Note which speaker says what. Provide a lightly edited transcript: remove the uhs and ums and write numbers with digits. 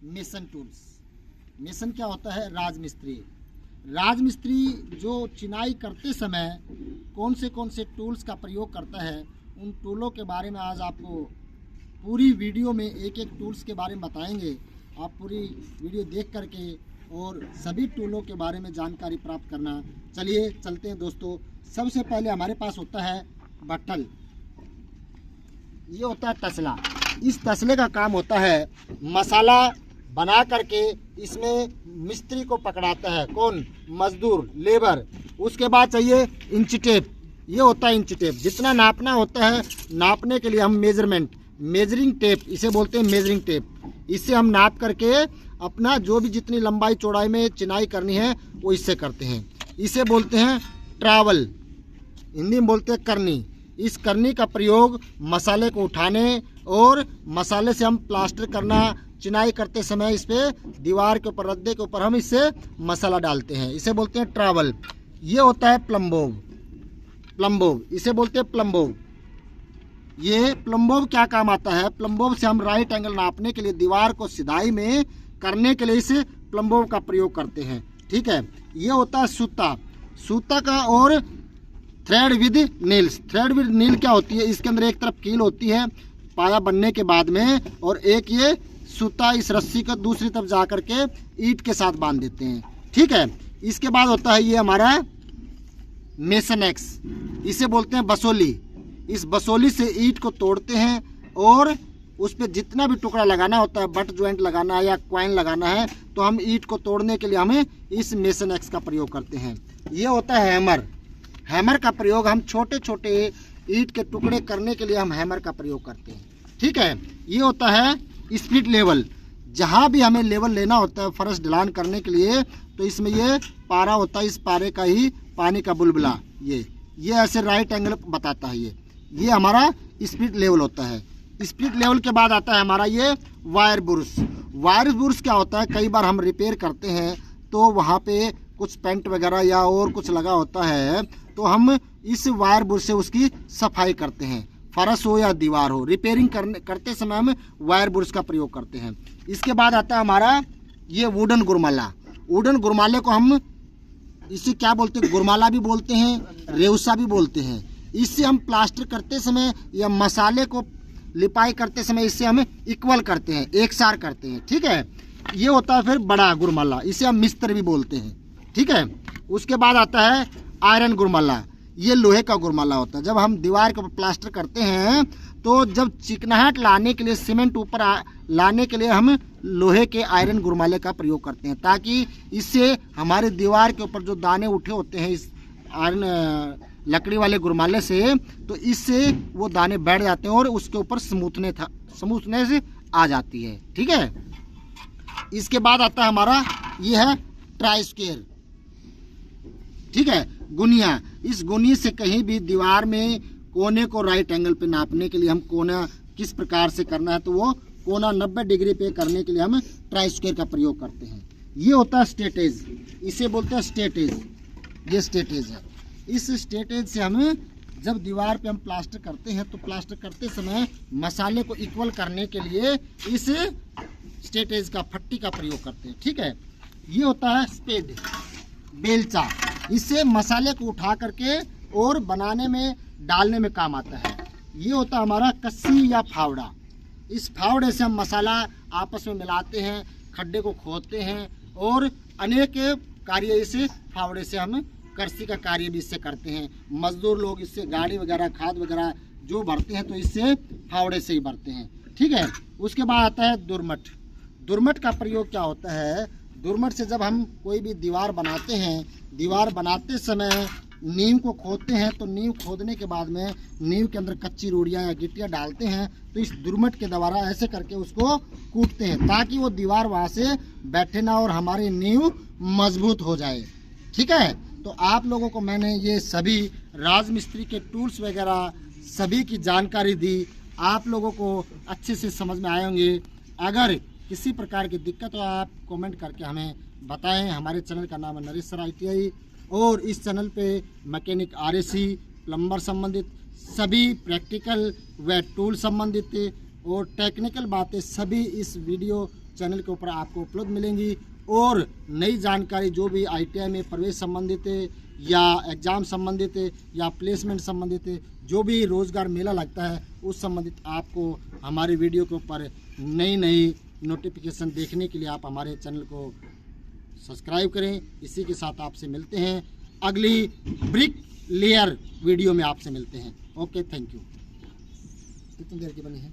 Speaker 1: Mason tools. Mason क्या होता है? राजमिस्त्री। राजमिस्त्री जो चिनाई करते समय कौन से टूल्स का प्रयोग करता है, उन टूलों के बारे में आज आपको पूरी वीडियो में एक एक टूल्स के बारे में बताएंगे। आप पूरी वीडियो देख करके और सभी टूलों के बारे में जानकारी प्राप्त करना। चलिए चलते हैं दोस्तों। सबसे पहले हमारे पास होता है बट्टल। ये होता है तसला। इस तसले का काम होता है मसाला बना करके इसमें मिस्त्री को पकड़ाता है। कौन? मजदूर, लेबर। उसके बाद चाहिए इंच टेप। ये होता है इंच टेप। जितना नापना होता है, नापने के लिए हम मेजरिंग टेप, इसे बोलते हैं मेजरिंग टेप। इससे हम नाप करके अपना जो भी जितनी लंबाई चौड़ाई में चिनाई करनी है वो इससे करते हैं। इसे बोलते हैं ट्रावल, हिंदी में बोलते हैं करनी। इस करनी का प्रयोग मसाले को उठाने और मसाले से हम प्लास्टर करना, चिनाई करते समय इस पे दीवार के ऊपर, रद्दे के ऊपर हम इससे मसाला डालते हैं। इसे बोलते हैं ट्रावल। ये होता है प्लम्बोव, इसे बोलते हैं प्लम्बोव। ये प्लम्बोव क्या काम आता है? प्लम्बोव से हम राइट एंगल नापने के लिए, दीवार को सिधाई में करने के लिए इस प्लम्बोव का प्रयोग करते हैं। ठीक है। ये होता है सूता का और thread with nails. Thread with nail क्या होती है? इसके अंदर एक तरफ कील होती है पाया बनने के बाद में, और एक ये सूता इस रस्सी को दूसरी तरफ जा करके ईंट के साथ बांध देते हैं। ठीक है। इसके बाद होता है ये हमारा मेसन एक्स, इसे बोलते हैं बसोली। इस बसोली से ईंट को तोड़ते हैं और उस पर जितना भी टुकड़ा लगाना होता है, बट ज्वाइंट लगाना है या क्वाइन लगाना है, तो हम ईंट को तोड़ने के लिए हमें इस मेसन एक्स का प्रयोग करते हैं। ये होता है हैमर का प्रयोग हम छोटे छोटे ईंट के टुकड़े करने के लिए हम हैमर का प्रयोग करते हैं। ठीक है। ये होता है स्पिरिट लेवल। जहाँ भी हमें लेवल लेना होता है फर्श ढलान करने के लिए, तो इसमें ये पारा होता है, इस पारे का ही पानी का बुलबुला, ये ऐसे राइट एंगल बताता है। ये हमारा स्पिरिट लेवल होता है। स्पिरिट लेवल के बाद आता है हमारा ये वायर बुर्स। वायर बुर्स क्या होता है? कई बार हम रिपेयर करते हैं तो वहाँ पे कुछ पेंट वगैरह या और कुछ लगा होता है, तो हम इस वायर बुर्स से उसकी सफाई करते हैं। फर्श हो या दीवार हो, रिपेयरिंग करते समय हम वायर बुर्स का प्रयोग करते हैं। इसके बाद आता है हमारा ये वुडन गुरमाला। वुडन गुरमाले को हम इसे क्या बोलते हैं? गुरमाला भी बोलते हैं, रेउसा भी बोलते हैं। इससे हम प्लास्टर करते समय या मसाले को लिपाई करते समय इससे हम इक्वल करते हैं, एक सार करते हैं। ठीक है। ये होता है फिर बड़ा गुरमाला, इसे हम मिस्त्र भी बोलते हैं। ठीक है। उसके बाद आता है आयरन गुरमाला। ये लोहे का गुरमाला होता है। जब हम दीवार के ऊपर प्लास्टर करते हैं तो जब चिकनाहट लाने के लिए, सीमेंट ऊपर लाने के लिए हम लोहे के आयरन गुरमाले का प्रयोग करते हैं, ताकि इससे हमारे दीवार के ऊपर जो दाने उठे होते हैं इस आयरन लकड़ी वाले गुरमाले से, तो इससे वो दाने बैठ जाते हैं और उसके ऊपर स्मूथनेस आ जाती है। ठीक है। इसके बाद आता है हमारा ये है ट्राई स्क्वायर। ठीक है। गुनिया। इस गुनी से कहीं भी दीवार में कोने को राइट एंगल पे नापने के लिए हम कोना किस प्रकार से करना है, तो वो कोना 90 डिग्री पे करने के लिए हम ट्राई स्क्वायर का प्रयोग करते हैं। ये होता है स्ट्रेटेज, इसे बोलते हैं स्ट्रेटेज। ये स्ट्रेटेज है। इस स्ट्रेटेज से हम जब दीवार पे हम प्लास्टर करते हैं तो प्लास्टर करते समय मसाले को इक्वल करने के लिए इस स्ट्रेटेज का, फट्टी का प्रयोग करते हैं। ठीक है। ये होता है स्पेड, बेलचा। इससे मसाले को उठा करके और बनाने में, डालने में काम आता है। ये होता है हमारा कस्सी या फावड़ा। इस फावड़े से हम मसाला आपस में मिलाते हैं, खड्डे को खोदते हैं और अनेक कार्य इस फावड़े से हम, करसी का कार्य भी इससे करते हैं। मजदूर लोग इससे गाड़ी वगैरह, खाद वगैरह जो भरते हैं तो इससे फावड़े से ही भरते हैं। ठीक है। उसके बाद आता है दुरमट। दुरमट का प्रयोग क्या होता है? दुरमट से जब हम कोई भी दीवार बनाते हैं, दीवार बनाते समय नींव को खोदते हैं, तो नींव खोदने के बाद में नींव के अंदर कच्ची रोड़ियाँ या गिट्टियाँ डालते हैं, तो इस दुरमट के द्वारा ऐसे करके उसको कूटते हैं, ताकि वो दीवार वहाँ से बैठे ना और हमारी नींव मजबूत हो जाए। ठीक है। तो आप लोगों को मैंने ये सभी राजमिस्त्री के टूल्स वगैरह सभी की जानकारी दी। आप लोगों को अच्छे से समझ में आए होंगे। अगर किसी प्रकार की दिक्कत हो आप कमेंट करके हमें बताएं। हमारे चैनल का नाम है नरेश सर ITI, और इस चैनल पे मैकेनिक RAC, प्लम्बर संबंधित सभी प्रैक्टिकल व टूल संबंधित और टेक्निकल बातें सभी इस वीडियो चैनल के ऊपर आपको उपलब्ध मिलेंगी। और नई जानकारी जो भी ITI में प्रवेश संबंधित है या एग्ज़ाम संबंधित है या प्लेसमेंट संबंधित है, जो भी रोज़गार मेला लगता है उस संबंधित आपको हमारे वीडियो के ऊपर नई नोटिफिकेशन देखने के लिए आप हमारे चैनल को सब्सक्राइब करें। इसी के साथ आपसे मिलते हैं अगली ब्रिक लेयर वीडियो में आपसे मिलते हैं। Okay, thank you. कितनी देर की बनी है?